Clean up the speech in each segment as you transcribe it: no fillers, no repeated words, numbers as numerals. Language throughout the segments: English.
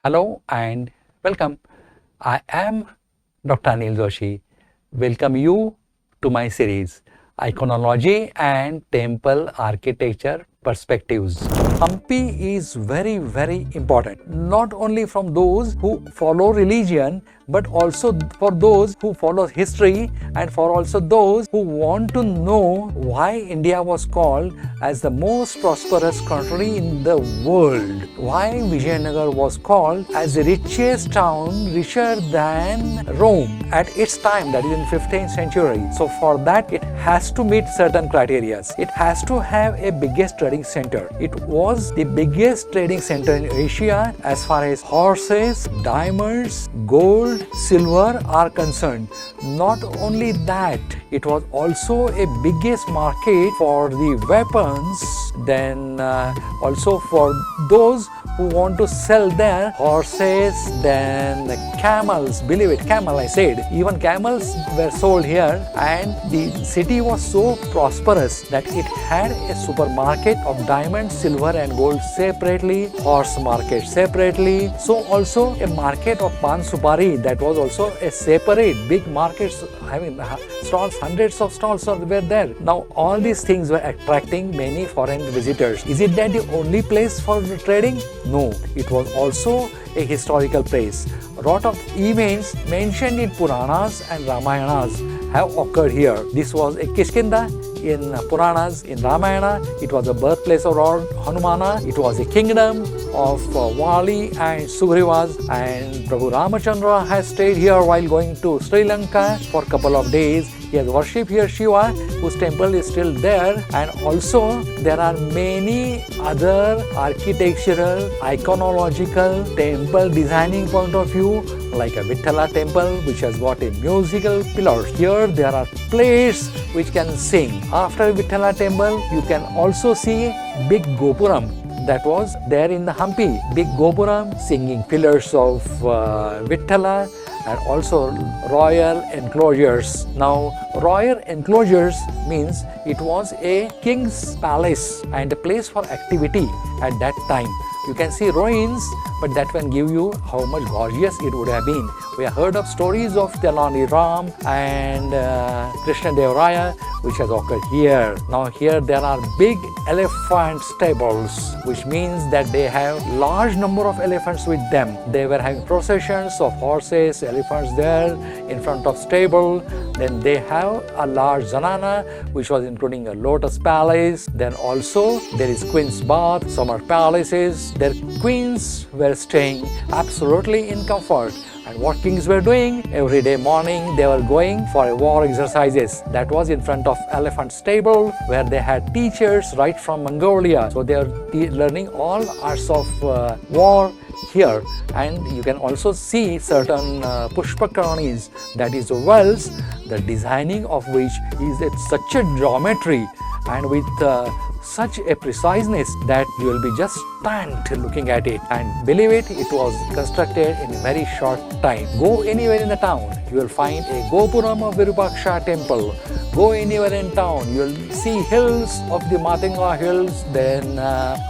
Hello and welcome. I am Dr. Anil Joshi. Welcome you to my series Iconology and Temple Architecture Perspectives. Hampi is very important, not only from those who follow religion but also for those who follow history and for also those who want to know why India was called as the most prosperous country in the world, why Vijayanagar was called as the richest town, richer than Rome at its time, that is in 15th century. So for that it has to meet certain criteria. It has to have a biggest trading center. It was the biggest trading center in Asia as far as horses, diamonds, gold, silver are concerned. Not only that, it was also a biggest market for the weapons, then also for those who want to sell their horses, then the camels, believe it, camel I said, even camels were sold here, and the city was so prosperous that it had a supermarket of diamonds, silver and gold separately, horse market separately, so also a market of pan supari, that was also a separate big market having stalls, hundreds of stalls were there. Now all these things were attracting many foreign visitors. Is it that the only place for trading? No, it was also a historical place. A lot of events mentioned in Puranas and Ramayanas have occurred here. This was a Kishkinda in Puranas, in Ramayana. It was the birthplace of Lord Hanumana. It was a kingdom of Vali and Sugriva's, and Prabhu Ramachandra has stayed here while going to Sri Lanka for a couple of days. He has worshipped here Shiva, whose temple is still there, and also there are many other architectural, iconological, temple designing point of view, like a Vithala temple which has got a musical pillar. Here there are plates which can sing. After Vithala temple, you can also see big Gopuram that was there in the Hampi. Big Gopuram, singing pillars of Vithala, and also royal enclosures. Now, royal enclosures means it was a king's palace and a place for activity at that time. You can see ruins, but that can give you how much gorgeous it would have been. We have heard of stories of Tenali Ram and Krishna Dev Raya, which has occurred here. Now here there are big elephant stables, which means that they have large number of elephants with them. They were having processions of horses, elephants there in front of stable. Then they have a large zanana, which was including a lotus palace. Then also there is Queen's Bath, summer palaces. Their queens were staying absolutely in comfort. And what kings were doing? Every day morning they were going for war exercises. That was in front of elephant stable, where they had teachers right from Mongolia. So they are learning all arts of war here. And you can also see certain PUSHKARNIs, that is wells, the designing of which is at such a geometry and with such a preciseness that you will be just stunned looking at it. And believe it, it was constructed in a very short time. Go anywhere in the town, you will find a Gopuram of Virupaksha temple. Go anywhere in town, you will see hills of the Matinga hills, then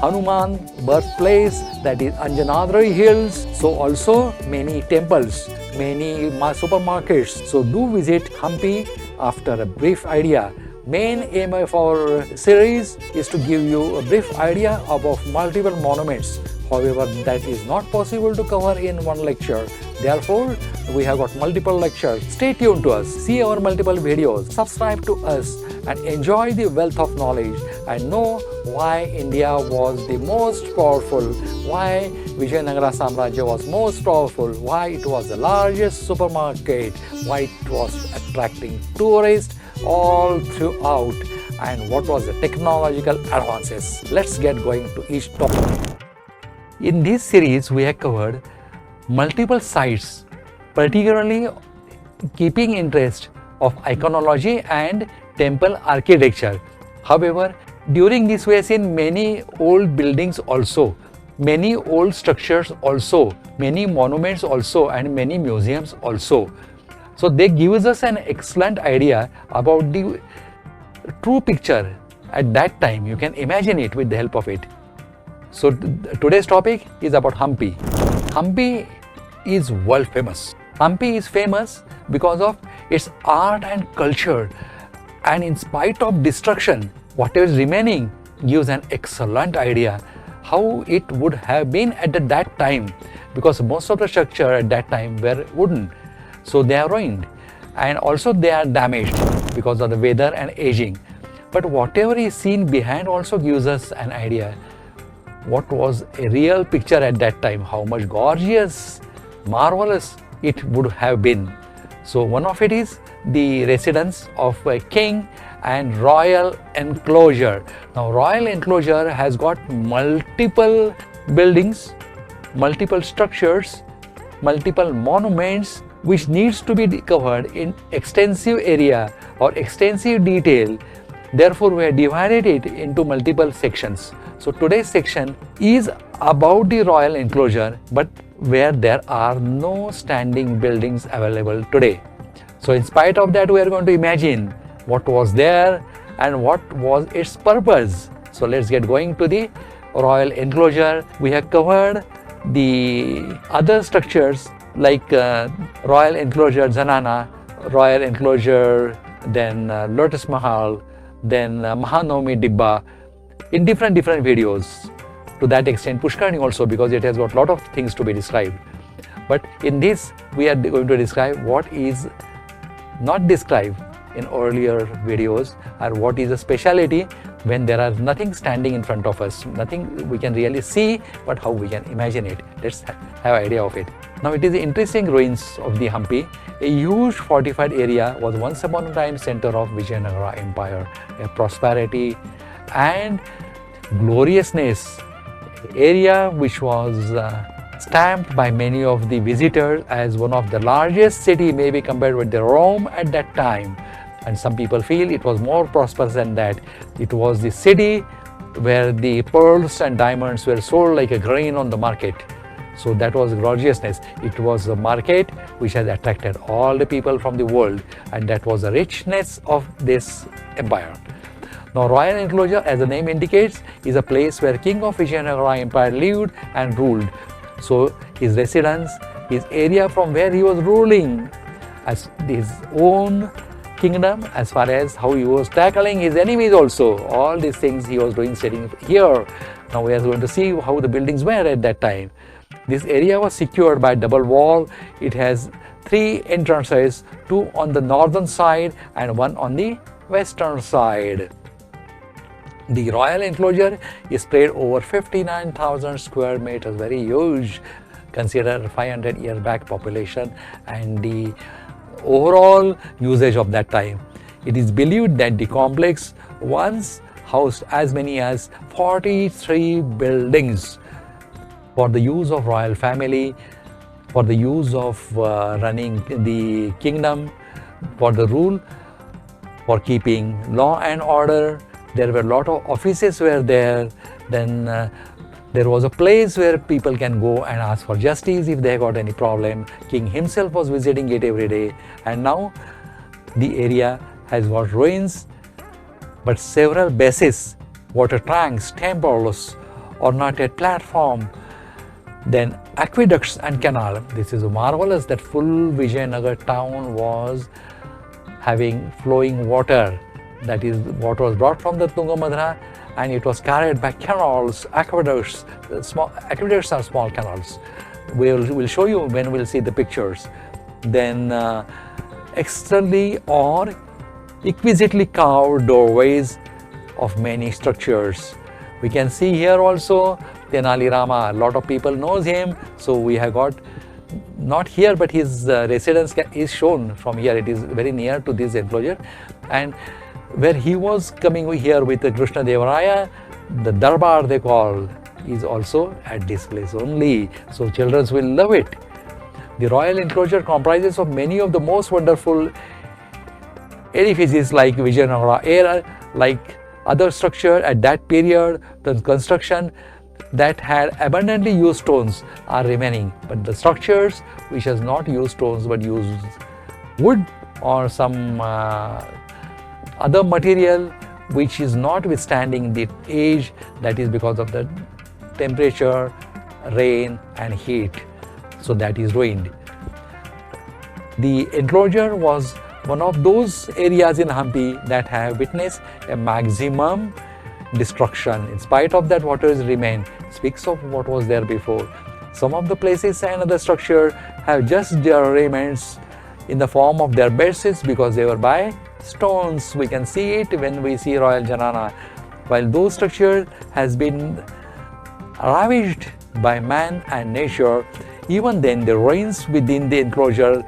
Hanuman birthplace, that is Anjanadri hills. So also many temples, many supermarkets. So do visit Hampi after a brief idea. Main aim of our series is to give you a brief idea about multiple monuments. However, that is not possible to cover in one lecture. Therefore, we have got multiple lectures. Stay tuned to us, see our multiple videos, subscribe to us and enjoy the wealth of knowledge and know why India was the most powerful, why Vijayanagara Samrajya was most powerful, why it was the largest supermarket, why it was attracting tourists all throughout, and what was the technological advances. Let's get going to each topic. In this series, we have covered multiple sites, particularly keeping interest of iconology and temple architecture. However, during this we have seen many old buildings also, many old structures also, many monuments also, and many museums also. So they give us an excellent idea about the true picture at that time. You can imagine it with the help of it. So today's topic is about Hampi. Hampi is world famous. Hampi is famous because of its art and culture, and in spite of destruction, whatever is remaining gives an excellent idea how it would have been at that time, because most of the structure at that time were wooden, so they are ruined and also they are damaged because of the weather and aging. But whatever is seen behind also gives us an idea what was a real picture at that time, how much gorgeous, marvelous it would have been. So one of it is the residence of a king and royal enclosure. Now royal enclosure has got multiple buildings, multiple structures, multiple monuments which needs to be covered in extensive area or extensive detail. Therefore we have divided it into multiple sections. So today's section is about the royal enclosure, but where there are no standing buildings available today. So in spite of that, we are going to imagine what was there and what was its purpose. So let's get going to the royal enclosure. We have covered the other structures like royal enclosure Zanana, royal enclosure, then Lotus Mahal, then MAHANAVAMI DIBBA in different videos. To that extent Pushkarni also, because it has got a lot of things to be described. But in this we are going to describe what is not described in earlier videos, or what is a speciality when there are nothing standing in front of us, nothing we can really see, but how we can imagine it. Let's have an idea of it. Now it is the interesting ruins of the Hampi. A huge fortified area was once upon a time center of Vijayanagara Empire, a prosperity and gloriousness area which was stamped by many of the visitors as one of the largest city, maybe compared with the Rome at that time. And some people feel it was more prosperous than that. It was the city where the pearls and diamonds were sold like a grain on the market. So that was gorgeousness. It was a market which has attracted all the people from the world, and that was the richness of this empire. Now royal enclosure, as the name indicates, is a place where King of Vijayanagara Empire lived and ruled. So his residence, his area from where he was ruling as his own kingdom, as far as how he was tackling his enemies also, all these things he was doing sitting here. Now we are going to see how the buildings were at that time. This area was secured by a double wall. It has 3 entrances, 2 on the northern side and 1 on the western side. The royal enclosure is spread over 59,000 square meters, very huge, consider 500 year back population and the overall usage of that time. It is believed that the complex once housed as many as 43 buildings for the use of royal family, for the use of running the kingdom, for the rule, for keeping law and order. There were a lot of offices were there. Then there was a place where people can go and ask for justice if they got any problem. King himself was visiting it every day. And now the area has got ruins, but several bases, water tanks, temples, ornated platform, then aqueducts and canal. This is marvelous that full Vijayanagar town was having flowing water. That is, water was brought from the Tungamabhadra and it was carried by canals, aqueducts. Small aqueducts are small canals. We'll show you when we'll see the pictures. Then externally or exquisitely carved doorways of many structures. We can see here also Tenali Rama. A lot of people knows him. So we have got not here, but his residence is shown from here. It is very near to this enclosure, and where he was coming here with the Krishna Devaraya, the Darbar they call, is also at this place only. So children will love it. The royal enclosure comprises of many of the most wonderful edifices like Vijayanagara era, like other structure at that period. The construction that had abundantly used stones are remaining, but the structures which has not used stones but used wood or some other material which is not withstanding the age, that is because of the temperature, rain and heat. So that is ruined. The enclosure was one of those areas in Hampi that have witnessed a maximum destruction. In spite of that, what has remained speaks of what was there before. Some of the places and other structure have just their remains in the form of their bases because they were by stones. We can see it when we see Royal Janana. While those structures has been ravaged by man and nature, even then the ruins within the enclosure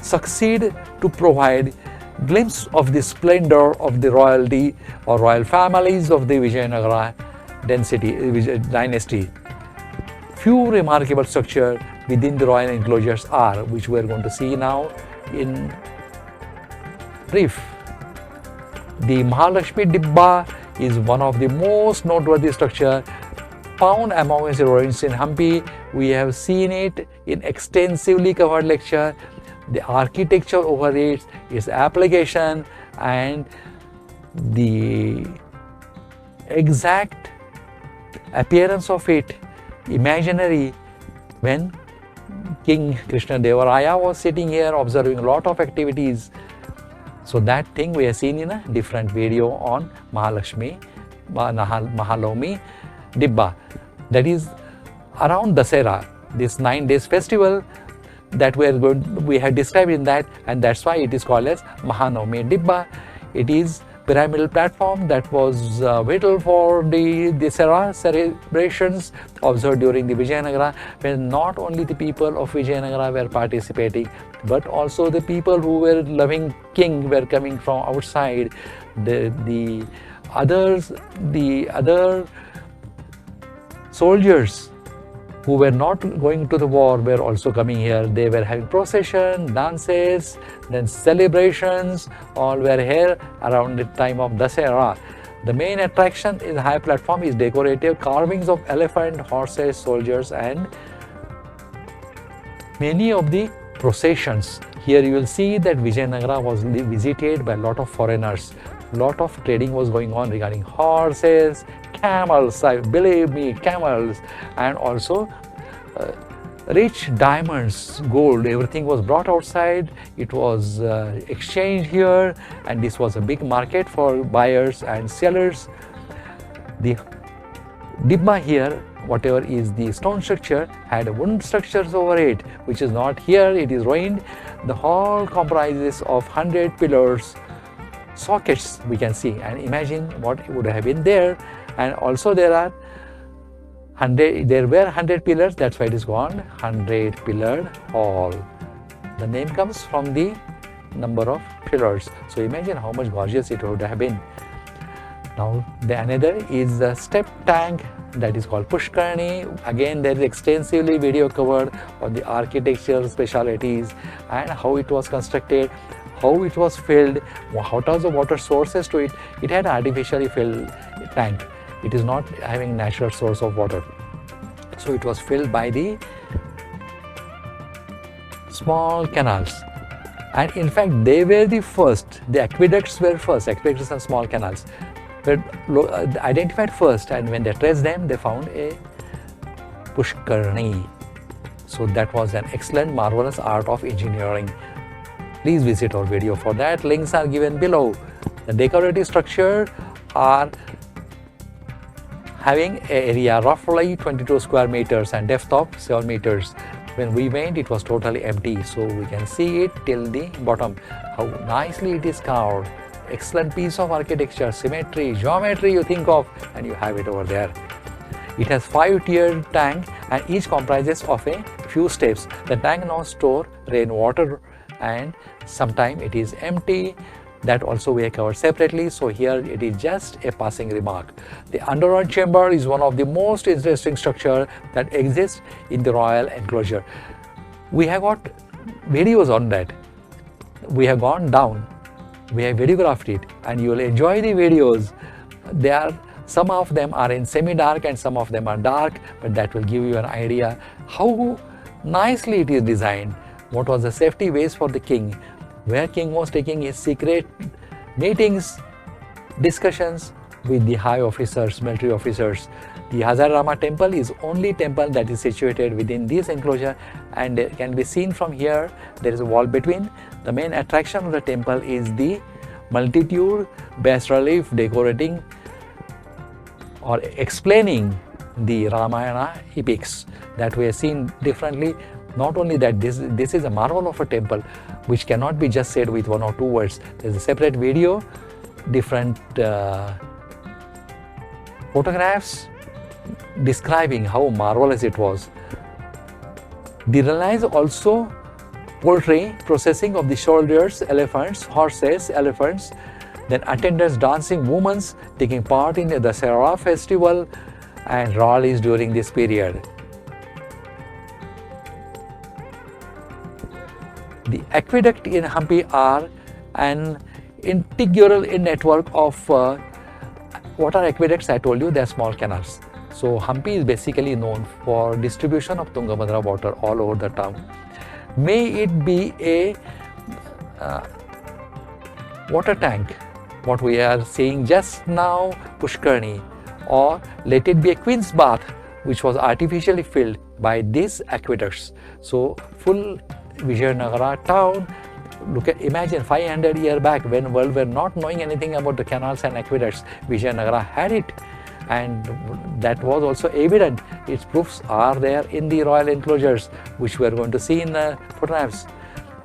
succeed to provide glimpse of the splendor of the royalty or royal families of the Vijayanagara dynasty. Few remarkable structures within the royal enclosures are, which we are going to see now in brief. The Mahalakshmi Dibba is one of the most noteworthy structures found among the ruins in Hampi. We have seen it in extensively covered lecture. The architecture over it, its application, and the exact appearance of it, imaginary, when King Krishna Devaraya was sitting here observing a lot of activities. So that thing we have seen in a different video on Mahalakshmi, Mahanavami Dibba. That is around Dasera, this 9 days festival that we have described in that, and that's why it is called as Mahanavami Dibba. It is pyramidal platform that was vital for the Dasera celebrations observed during the Vijayanagara, when not only the people of Vijayanagara were participating, but also the people who were loving king were coming from outside. The other soldiers who were not going to the war were also coming here. They were having procession, dances, then celebrations, all were here around the time of Dasera. The main attraction in the high platform is decorative carvings of elephant, horses, soldiers, and many of the processions. Here you will see that Vijayanagara was visited by a lot of foreigners. Lot of trading was going on regarding horses, camels, believe me, camels, and also rich diamonds, gold, everything was brought outside. It was exchanged here, and this was a big market for buyers and sellers. The Dibba here, whatever is the stone structure, had wooden structures over it, which is not here, it is ruined. The hall comprises of 100 pillars, sockets we can see, and imagine what would have been there. And also there were 100 pillars, that's why it is called 100 pillared hall. The name comes from the number of pillars. So imagine how much gorgeous it would have been. Now the another is the step tank, that is called Pushkarni. Again, there is extensively video covered on the architectural specialities and how it was constructed, how it was filled, what was the water sources to it. It had artificially filled tank. It is not having natural source of water. So it was filled by the small canals. And in fact, they were the first, the aqueducts were first, aqueducts and small canals were identified first, and when they traced them, they found a Pushkarni. So that was an excellent, marvelous art of engineering. Please visit our video for that. Links are given below. The decorative structure are having an area roughly 22 square meters and depth of 7 meters. When we went, it was totally empty, so we can see it till the bottom, how nicely it is carved. Excellent piece of architecture, symmetry, geometry you think of, and you have it over there. It has 5-tiered tank, and each comprises of a few steps. The tank now store rainwater, and sometimes it is empty. That also we have covered separately, so here it is just a passing remark. The underground chamber is one of the most interesting structure that exists in the royal enclosure. We have got videos on that. We have gone down, we have videographed it, and you will enjoy the videos. Some of them are in semi-dark and some of them are dark, but that will give you an idea how nicely it is designed. What was the safety ways for the king, where king was taking his secret meetings, discussions with the high officers, military officers. The Hazararama temple is only temple that is situated within this enclosure and can be seen from here. There is a wall between. The main attraction of the temple is the multitude bas relief decorating or explaining the Ramayana epics that we have seen differently. Not only that, this is a marvel of a temple which cannot be just said with 1 or 2 words. There is a separate video, different photographs describing how marvelous it was. The reliance also portray processing of the soldiers, elephants, horses, elephants, then attendants, dancing, women taking part in the Dasara festival and rallies during this period. The aqueduct in Hampi are an integral network of what are aqueducts? I told you they are small canals. So Hampi is basically known for distribution of Tungabhadra water all over the town. May it be a water tank, what we are seeing just now, Pushkarni, or let it be a Queen's Bath which was artificially filled by these aqueducts. So full Vijayanagara town, imagine 500 years back when world were not knowing anything about the canals and aqueducts, Vijayanagara had it, and that was also evident. Its proofs are there in the royal enclosures which we are going to see in the photographs.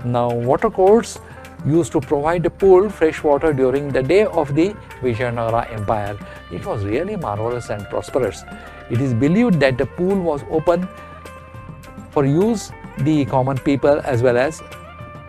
Now water courts used to provide the pool fresh water during the day of the Vijayanagara Empire. It was really marvelous and prosperous. It is believed that the pool was open for use the common people, as well as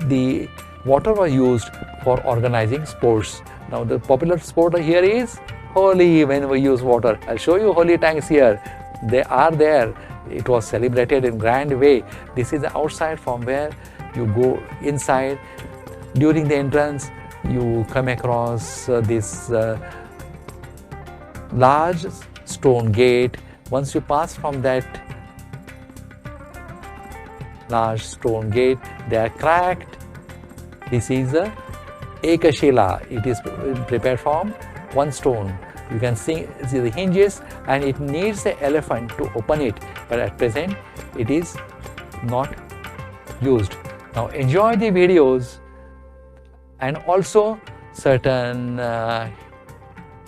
the water was used for organizing sports. Now the popular sport here is Holi, when we use water. I'll show you Holi tanks here. They are there. It was celebrated in grand way. This is the outside from where you go inside. During the entrance, you come across this large stone gate. Once you pass from that large stone gate, they are cracked. This is a Ekashila. It is prepared from one stone. You can see the hinges, and it needs an elephant to open it, but at present it is not used. Now enjoy the videos and also certain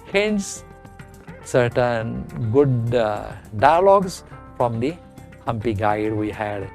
hints, certain good dialogues from the Hampi guide we had.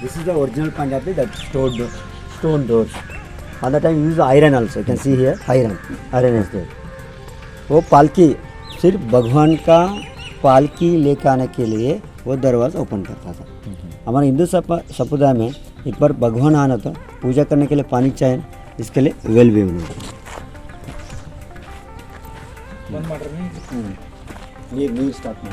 This is the original Punjabi that stored stone doors. On the time we use iron also. You can see here iron is there. वो पालकी सिर्फ भगवान का पालकी लेकर आने के लिए वो दरवाजा ओपन करता था. हमारे हिंदू संप्रदाय में एक बार भगवान आना था, पूजा करने के लिए पानी चाहिए, इसके लिए वेल भी बनाते. ये न्यू स्टार्ट में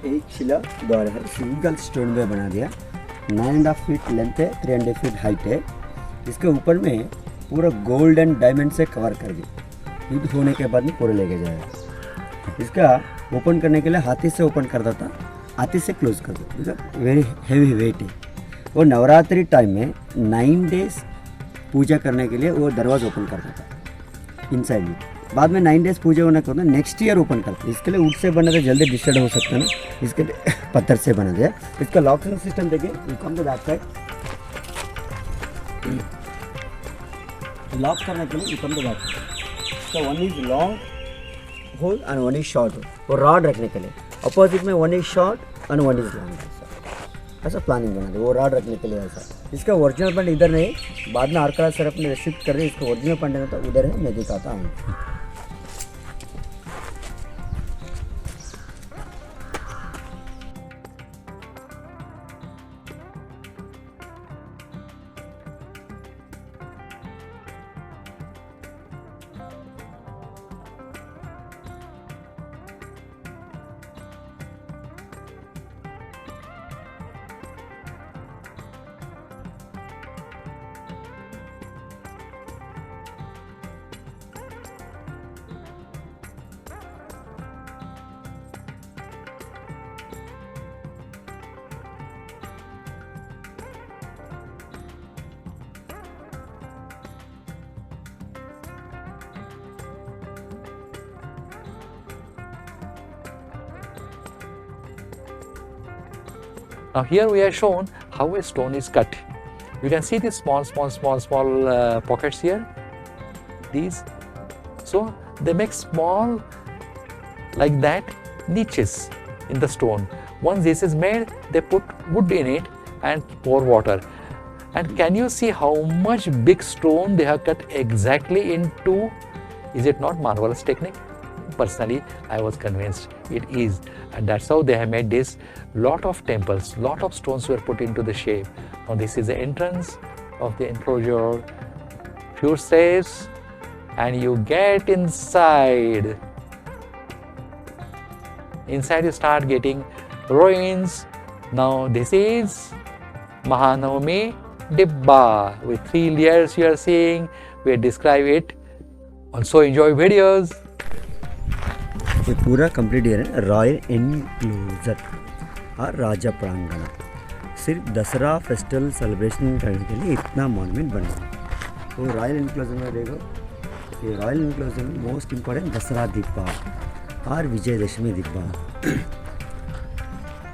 एक शिला द्वार है, सिंगल स्टोन में बना दिया। 9.5 फीट लेंथ है, 3.5 फीट हाइट है। इसके ऊपर में पूरा गोल्ड एंड डायमंड से कवर कर दी। युद्ध होने के बाद में पूरा लेके जाएगा। इसका ओपन करने के लिए हाथी से ओपन कर देता, हाथी से क्लोज कर दो, बिकॉज वेरी हेवी वेट है। वो नवरात्रि टाइम में 9 डेज पूजा करने के लिए वो दरवाज़ा ओपन कर देता इनसाइड में। बाद में 9 डेज पूजा होने के बाद नेक्स्ट ईयर ओपन करते। इसके लिए वुड से बना तो जल्दी डिस्टर्ब हो सकता है ना, इसके लिए पत्थर से बना दिया। इसका लॉकिंग सिस्टम देखिए, come the back side lock करने के लिए कम द बैक साइड। इसका 1 is long hole and 1 is short hole, और रॉड रखने के लिए। अपोजिट में 1 is short and 1 is long, ऐसा प्लानिंग बना दे वो रॉड रखने के लिए ऐसा। इसका ओरिजिनल पॉइंट इधर नहीं, बाद में आर्करा सर अपने शिफ्ट कर रहे। इसका ओरिजिनल पॉइंट है तो उधर है, मैं दिखाता हूँ। Now here we are shown how a stone is cut. You can see these small pockets here. These, so they make small like that niches in the stone. Once this is made, they put wood in it and pour water. And can you see how much big stone they have cut exactly into? Is it not marvelous technique? Personally, I was convinced it is, and that's how they have made this. Lot of temples, lot of stones were put into the shape. Now this is the entrance of the enclosure, few steps, and you get inside. Inside you start getting ruins. Now this is MAHANAVAMI DIBBA with 3 layers you are seeing. We describe it. Also enjoy videos. ये पूरा complete area है royal enclosure और राजा प्रांगण। सिर्फ दसरा festival celebration करने के लिए इतना मॉन्यूमेंट बना है। वो रॉयल एनक्लोजर में देखो, ये रॉयल एनक्लोजर में मोस्ट इम्पोर्टेंट दसरा दिब्बा और विजयदशमी दिब्बा।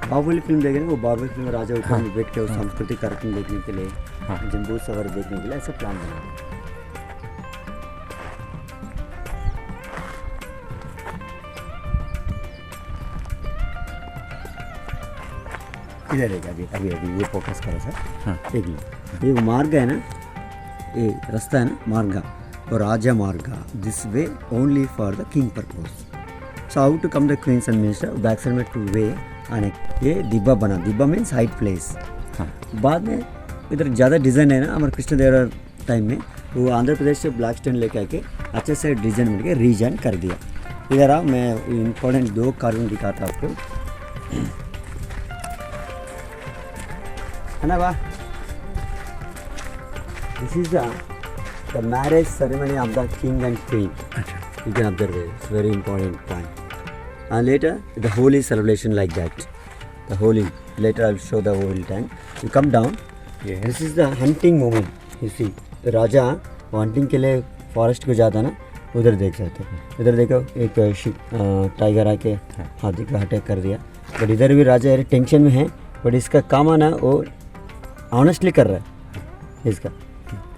बाहुबली फिल्म देखेंगे, वो बाहुबली फिल्म में राजा ऊपर में बैठ के उस सांस्कृतिक कार्यक्रम देखने के लिए, जम्बू सवारी देखने के लिए ऐसा प्लान बना है। इधर है अभी अभी अभी ये फोकस करो सर। हाँ एक ये मार्ग है ना, ये रास्ता है ना मार्ग, और राजा मार्ग, this way only for the king purpose. So how to come the queens and minister, back side में 2 वे आने। ये दिब्बा बना, दिब्बा मीन्स हाइट प्लेस। हाँ बाद में इधर ज़्यादा डिज़ाइन है ना, हमारे कृष्णदेवराय टाइम में वो आंध्र प्रदेश से ब्लैक स्टोन लेके आके अच्छे से डिजाइन मिल के रीजन कर दिया। इधर आओ, मैं इम्पोर्टेंट 2 कार्विंग दिखाता हूँ आपको, है ना बा। This is the marriage ceremony of the king and queen. You can observe it. It's very important point. And later, the holy celebration like that. The holy. Later, I'll show the holy time. You come down. Yeah. This is the hunting moment. You see, the Raja hunting के लिए forest को जाता ना, उधर देख सकते हैं। इधर देखो एक टाइगर आके हाथी को अटैक कर दिया। बट इधर भी राजा टेंशन में है, बट इसका काम आना वो ऑनेस्टली कर रहा है इसका।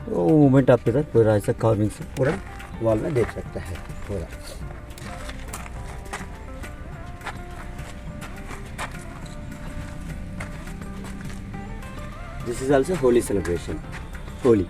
वो मूवमेंट आपके साथ पूरा ऐसा कार्विंग से पूरा वॉल में देख सकता है पूरा। This is also Holi celebration, Holi.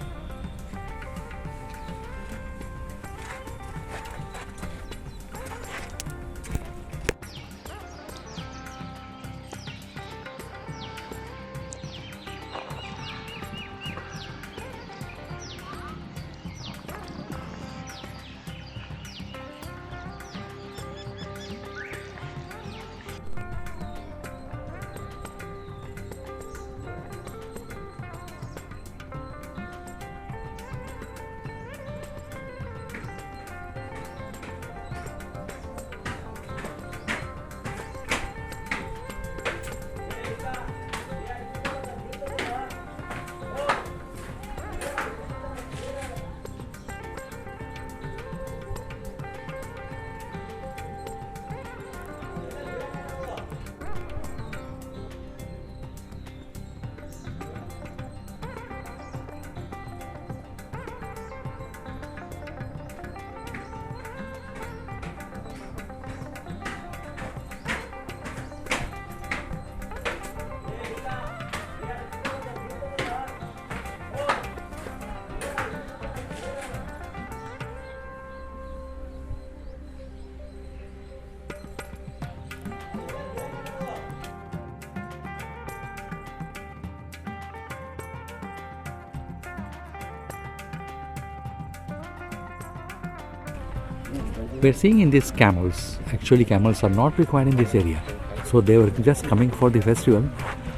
We're seeing in these camels. Actually, camels are not required in this area. So they were just coming for the festival,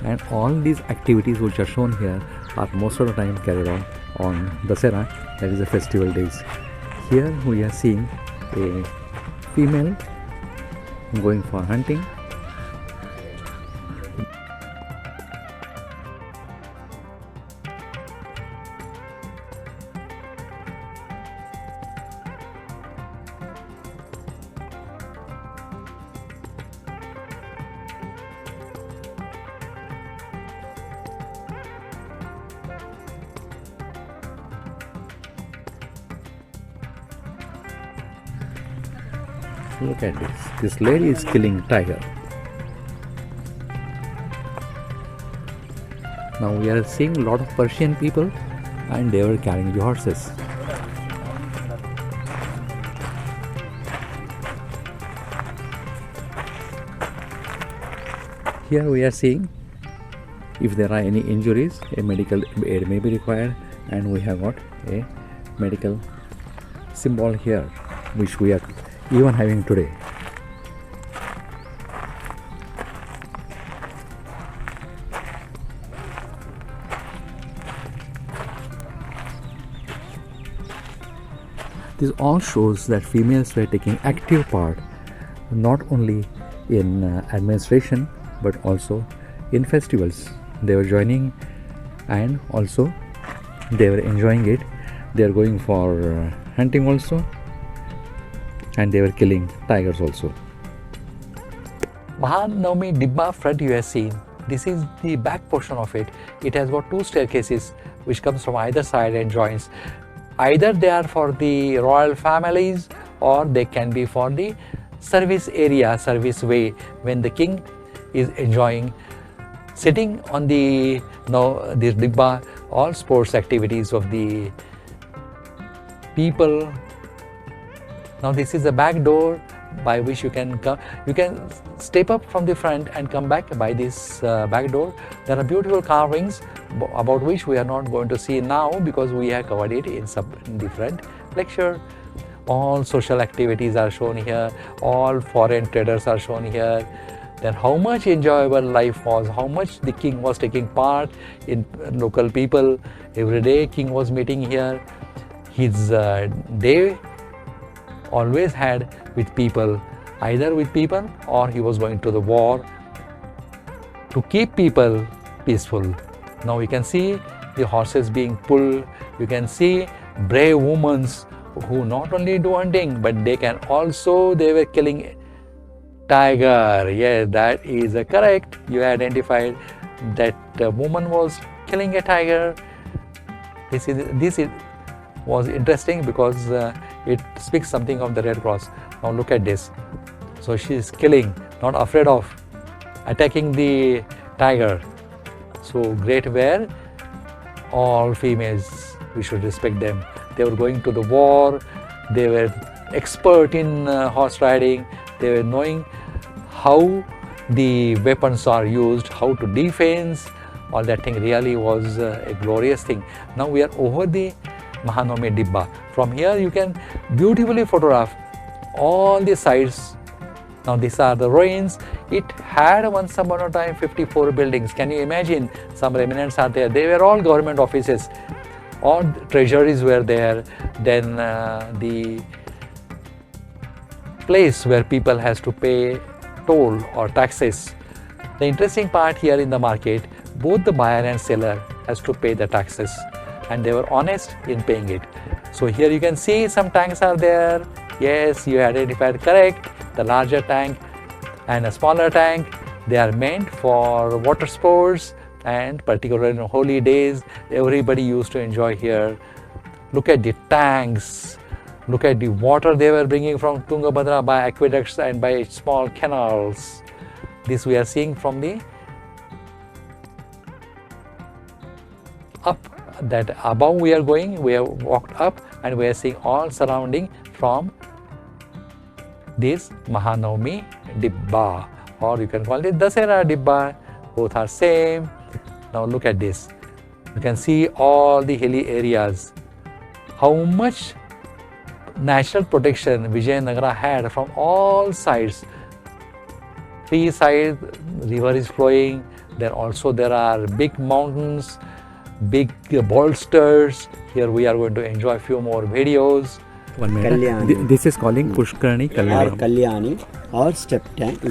and all these activities which are shown here are most of the time carried on Dasera, that is the festival days. Here we are seeing a female going for hunting. Look at this. This lady is killing tiger. Now we are seeing a lot of Persian people, and they were carrying the horses. Here we are seeing if there are any injuries, a medical aid may be required, and we have got a medical symbol here, which we are even having today. This all shows that females were taking active part not only in administration but also in festivals. They were joining, and also they were enjoying it. They are going for hunting also, and they were killing tigers also. Mahanavami Dibba front you have seen. This is the back portion of it. It has got two staircases which comes from either side and joins. Either they are for the royal families, or they can be for the service area, service way, when the king is enjoying sitting on the this Dibba, all sports activities of the people. Now this is the back door by which you can come. You can step up from the front and come back by this back door. There are beautiful carvings about which we are not going to see now because we have covered it in different lecture. All social activities are shown here. All foreign traders are shown here. Then how much enjoyable life was, how much the king was taking part in local people. Every day king was meeting here. His day always had with people, either with people or he was going to the war to keep people peaceful. Now you can see the horses being pulled. You can see brave women who not only do hunting, but they were killing tiger. Yes, that is correct. You identified that the woman was killing a tiger. This was interesting because it speaks something of the Red Cross. Now look at this. So she is killing, not afraid of attacking the tiger. So great were all females. We should respect them. They were going to the war. They were expert in horse riding. They were knowing how the weapons are used, how to defense. All that thing really was a glorious thing. Now we are over the Mahanavami Dibba. From here you can beautifully photograph all the sides. Now these are the ruins. It had once upon a time 54 buildings. Can you imagine? Some remnants are there. They were all government offices. All treasuries were there. Then the place where people has to pay toll or taxes. The interesting part here in the market, both the buyer and seller has to pay the taxes, and they were honest in paying it. So here you can see some tanks are there. Yes, you identified correct. The larger tank and a smaller tank, they are meant for water sports, and particularly on holy days, everybody used to enjoy here. Look at the tanks. Look at the water they were bringing from Tungabhadra by aqueducts and by small canals. This we are seeing from the up, that above we are going, we have walked up and we are seeing all surrounding from this Mahanavami Dibba, or you can call it Dasera Dibba. Both are same. Now look at this. You can see all the hilly areas. How much natural protection Vijayanagara had from all sides. Three sides, river is flowing. There are big mountains, big bolsters. Here we are going to enjoy a few more videos. 1 minute. Kalyani. This is calling Pushkarni और Kalyani. Kalyani और step tank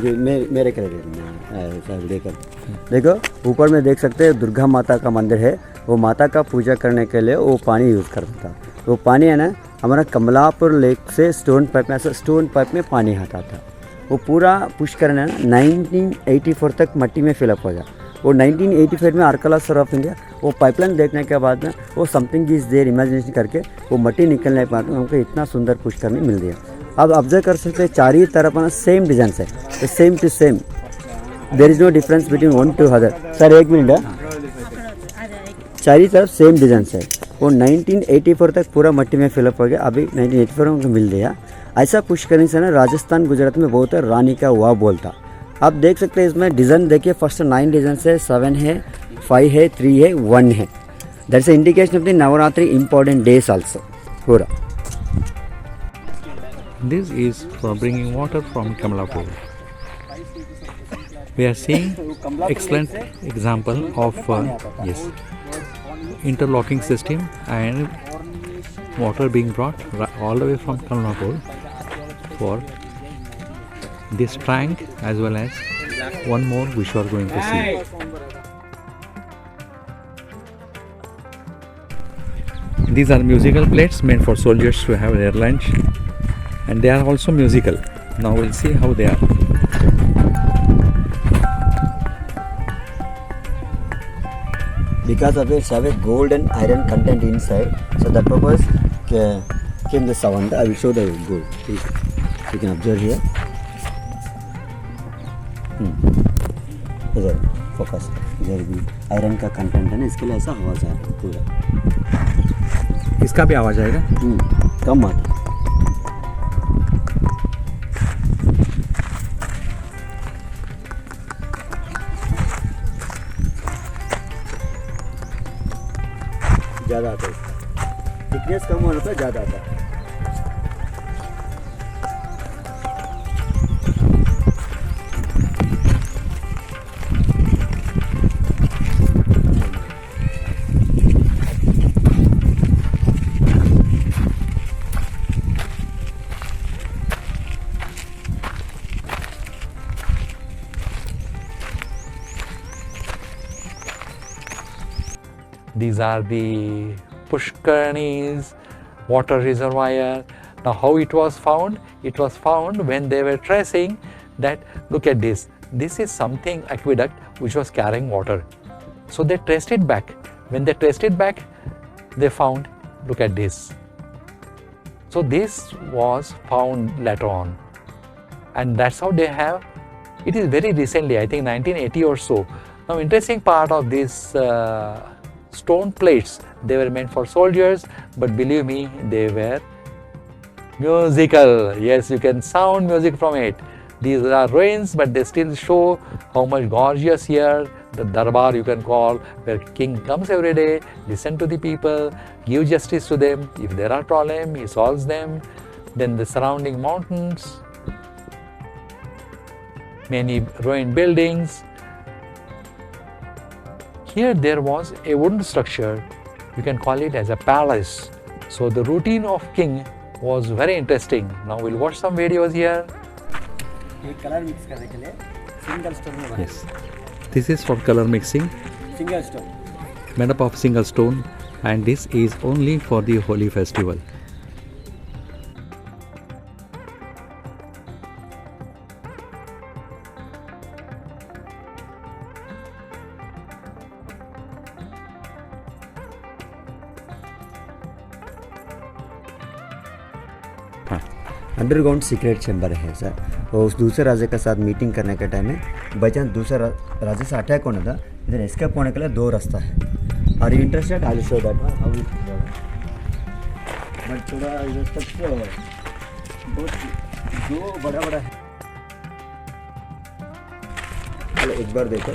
मेरे कर देखो ऊपर में देख सकते हैं दुर्गा माता का मंदिर है। वो माता का पूजा करने के लिए वो पानी यूज़ करता था। वो पानी है ना हमारा कमलापुर लेक से स्टोन पाइप में पानी आता था। वो पूरा पुष्करणी 1984 तक मट्टी में फिलअप हो गया। वो 1985 में आर्कियोलॉजी ऑफ इंडिया वो पाइपलाइन देखने के बाद ना वो समथिंग इज देयर इमेजिनेशन करके वो मट्टी निकलने के बाद हमको इतना सुंदर पुष्करणी मिल गया। अब ऑब्जर्व कर सकते हैं चारों तरफ ना सेम डिजाइन है, same to same, there is no difference between one to other. Sir एक मिनट, चारों तरफ सेम डिजाइन है। वो 1984 तक पूरा मट्टी में फिलअप हो गया। अभी 1984 में हमको मिल गया। ऐसा पुष्करणी से ना राजस्थान गुजरात में बहुत है, रानी का वाह बोलता। आप देख सकते हैं इसमें डिज़ाइन देखिए, फर्स्ट 9 डिज़ाइन है, 7 है, 5 है, 3 है, 1 है। That's a indication of the Navratri important days also पूरा। This is for bringing water from Kamalapur. We are seeing excellent example of interlocking system and water being brought all the way from Kamalapur for this tank as well as one more which we are going to see. These are musical plates meant for soldiers to have their lunch, and they are also musical. Now we'll see how they are. Because of it have a gold and iron content inside, so that purpose came the sound. I will show the gold. You can observe here. इधर focus, इधर भी iron का content है ना, इसके लिए ऐसा आवाज़ आ रहा है पूरा। इसका भी आवाज आएगा? कम आता। ज़्यादा आता है इसका, थिकनेस कम होने पर ज़्यादा आता है। These are the Pushkarni's water reservoir. Now how it was found? It was found when they were tracing that, look at this. This is something aqueduct which was carrying water. So they traced it back. When they traced it back, they found, look at this. So this was found later on. And that's how they have, it is very recently, I think 1980 or so. Now interesting part of this stone plates, they were meant for soldiers, but believe me, they were musical. Yes, you can sound music from it. These are ruins, but they still show how much gorgeous here, the darbar you can call, where king comes every day, listen to the people, give justice to them. If there are problems, he solves them. Then the surrounding mountains, many ruined buildings. Here there was a wooden structure, you can call it as a palace. So the routine of king was very interesting. Now we'll watch some videos here. Yes, this is for color mixing, Single stone. made up of single stone, and this is only for the Holi festival. Underground secret chamber है sir. वो उस दूसरे राजा के साथ meeting करने के time में by chance दूसरा राजा से अटैक होना था, इधर एस्केप होने के लिए 2 रास्ता है। और interested I will show that one how it, but थोड़ा इधर तक बहुत जो बड़ा बड़ा है। चलो एक बार देखो,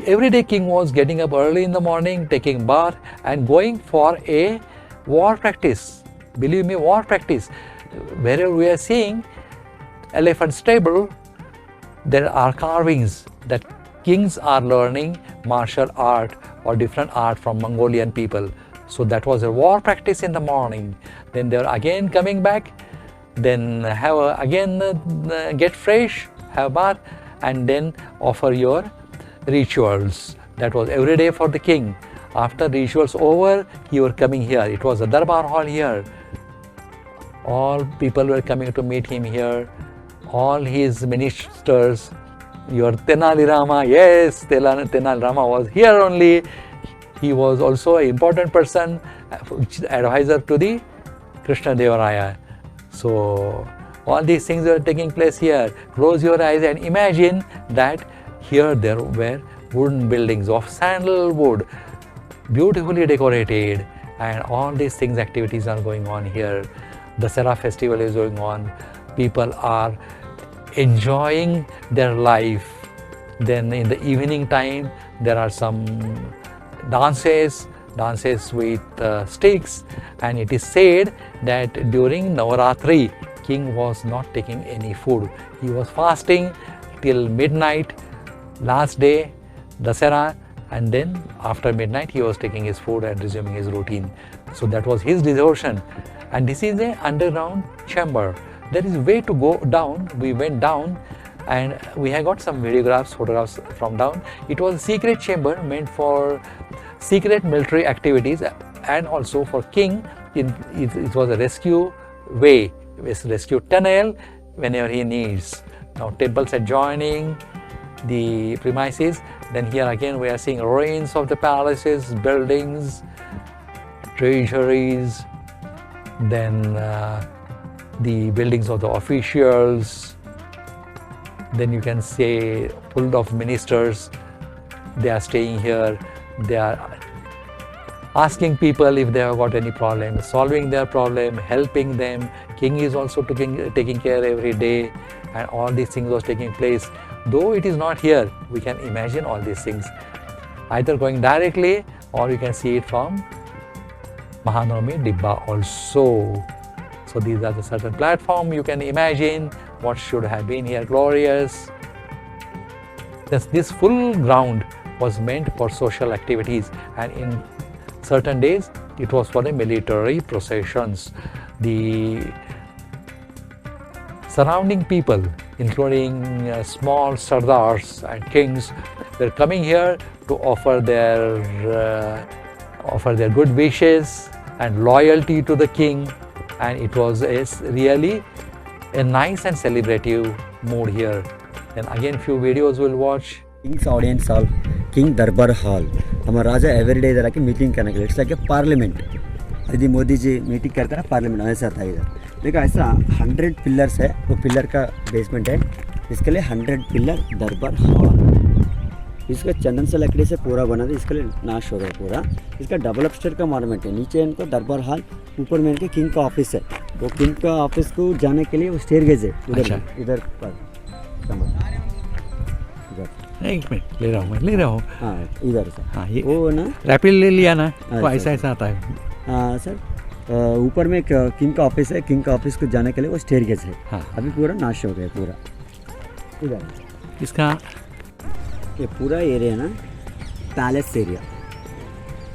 every day king was getting up early in the morning, taking bath and going for a war practice. Believe me, war practice. Wherever we are seeing elephant stable, there are carvings that kings are learning martial art or different art from Mongolian people. So that was a war practice in the morning. Then they are again coming back, then get fresh, have bath, and then offer your rituals. That was every day for the king. After rituals over, he was coming here. It was a Darbar hall here. All people were coming to meet him here. All his ministers, your Tenali Rama, yes, Tenali Rama was here only. He was also an important person, advisor to the Krishna Devaraya. So all these things were taking place here. Close your eyes and imagine that here there were wooden buildings of sandalwood, beautifully decorated, and all these things, activities are going on here. The Dasara festival is going on. People are enjoying their life. Then in the evening time, there are some dances with sticks, and it is said that during Navaratri, king was not taking any food. He was fasting till midnight, last day, Dasara, and then after midnight he was taking his food and resuming his routine. So that was his devotion. And this is an underground chamber. There is a way to go down. We went down and we have got some photographs from down. It was a secret chamber meant for secret military activities and also for king. It was a rescue way, rescue tunnel whenever he needs. Now temples adjoining the premises. Then here again we are seeing ruins of the palaces, buildings, treasuries, then the buildings of the officials. Then you can say full of ministers, they are staying here. They are asking people if they have got any problem, solving their problem, helping them. King is also taking care every day, and all these things was taking place. Though it is not here, we can imagine all these things, either going directly or you can see it from MAHANAVAMI DIBBA also. So these are the certain platform you can imagine what should have been here, glorious. This full ground was meant for social activities, and in certain days it was for the military processions. The surrounding people, including small sardars and kings, were coming here to offer their good wishes and loyalty to the king, and it was really a nice and celebrative mood here. Then again few videos we'll watch. King's audience hall, King Darbar hall. हमारा राजा everyday इधर आके meeting करने के लिए, it's like a parliament. यदि Modi ji meeting करते हैं ना पार्लियामेंट, ऐसा था इधर. देखो ऐसा 100 पिलर्स है, वो पिलर का बेसमेंट है, इसके लिए 100 पिलर दरबार हॉल. इसका चंदन से लकड़ी से पूरा बना था, इसके लिए नाश हो गया पूरा. इसका डबल अपस्टेयर का मॉन्यूमेंट है. नीचे इनको दरबार हॉल, ऊपर में इनके किंग का ऑफिस है. वो किंग का ऑफिस को जाने के लिए वो स्टेयरकेज है उधर. इधर पर एक मिनट ले रहा हूँ. हाँ इधर से. हाँ ये वो ना रैपिड ले लिया ना, तो ऐसा आता है. हाँ सर, ऊपर में किंग का ऑफिस है. किंग का ऑफिस को जाने के लिए वो स्टेयरकेज है. हाँ. अभी पूरा नाश हो गया पूरा. इधर इसका ये पूरा एरिया ना पैलेस एरिया.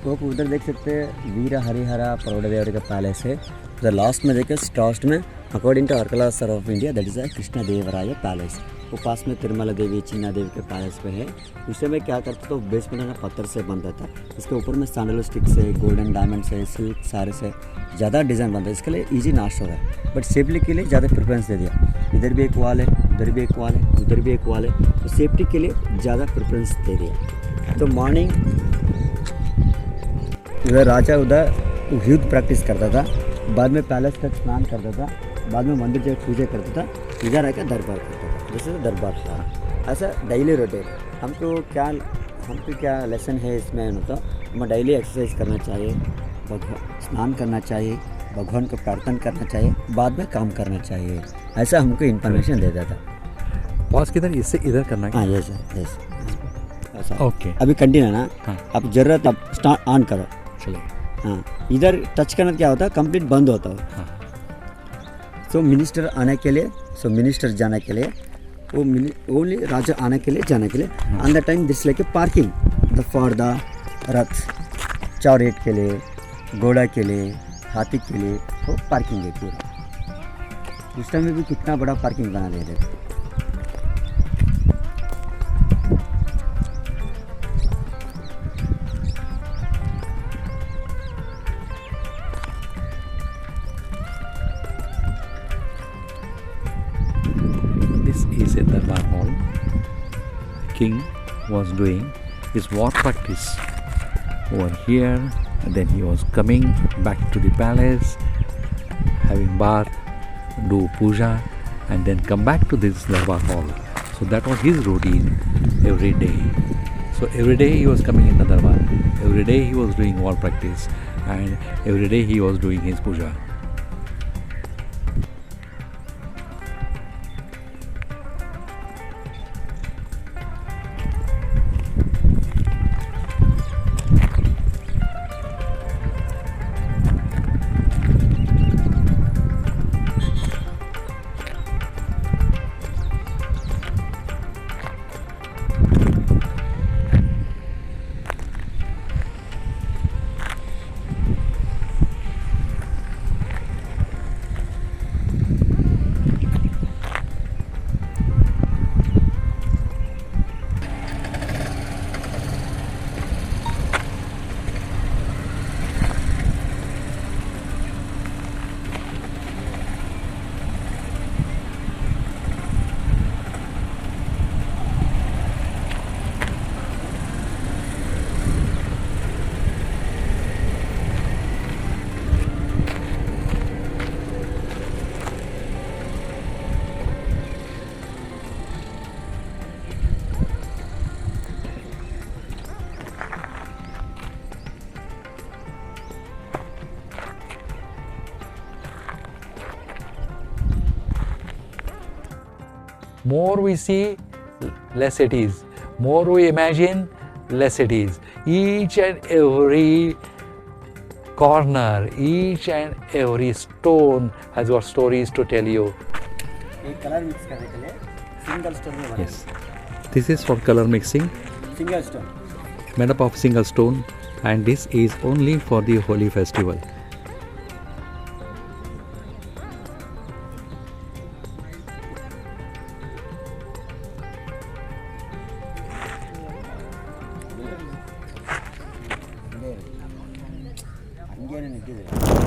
तो आप उधर देख सकते हैं वीर हरिहरा प्रौढ़देवरी का पैलेस है. उधर लास्ट में देखिए, लास्ट में according to archaeology of India that is a Krishna Devaraya palace. वो पास में तिरुमला देवी, चीना देवी के पैलेस पे है. उस समय क्या करता था, बेसमेंट ना पत्थर से बनता था. इसके ऊपर में सैंडल स्टिक्स है, गोल्डन डायमंड्स है, सिल्क सारे से ज़्यादा डिज़ाइन बनता है. इसके लिए इजी नाश हो रहा है, बट सेफ्टी के लिए ज़्यादा प्रेफरेंस दे दिया. इधर भी एक वाल है, उधर भी एक वाल है, उधर भी एक वाल है. तो सेफ्टी के लिए ज़्यादा प्रेफरेंस दे दिया. तो मॉर्निंग उधर राजा उधर युद्ध प्रैक्टिस करता था, बाद में पैलेस तक स्नान करता था, बाद में मंदिर जाकर पूजा करता था, इधर आकर दरबार करता था. जैसे दरबार था ऐसा डेली रोटेट. हमको क्या लेसन है इसमें, तो हमें डेली एक्सरसाइज करना चाहिए, स्नान करना चाहिए, भगवान को प्रार्थना करना चाहिए, बाद में काम करना चाहिए. ऐसा हमको इन्फॉर्मेशन देता था. पॉज किधर, इससे इधर करना है. हाँ यस यस. ऐसा ओके अभी कंटिन्यू है ना हाँ अब जरूरत अब स्टार्ट ऑन करो चलिए हाँ इधर टच करना क्या होता है कंप्लीट बंद होता है हाँ सो मिनिस्टर आने के लिए सो मिनिस्टर जाने के लिए वो ओनली राजा आने के लिए जाने के लिए on the time this like a parking the for the रथ चौरेट के लिए घोड़ा के लिए हाथी के लिए वो पार्किंग है पूरा उस टाइम में भी कितना बड़ा पार्किंग बना दे रहे This is a Darbar hall. King was doing his war practice over here, and then he was coming back to the palace, having bath, do puja, and then come back to this Darbar hall. So that was his routine every day. So every day he was coming in the Darbar, every day he was doing war practice, and every day he was doing his puja. More we see, less it is. More we imagine, less it is. Each and every corner, each and every stone has got stories to tell you. एक colour mix करने के लिए single stone में बनाया Yes. This is for color mixing, single stone made up of single stone, and this is only for the Holi festival.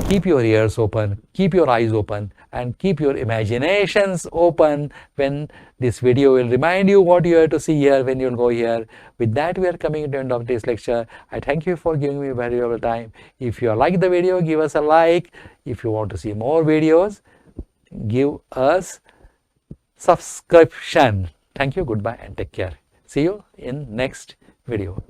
Keep your ears open, keep your eyes open, and keep your imaginations open when this video will remind you what you have to see here when you go here. With that, we are coming to the end of this lecture. I thank you for giving me valuable time. If you like the video, give us a like. If you want to see more videos, give us subscription. Thank you, goodbye, and take care. See you in next video.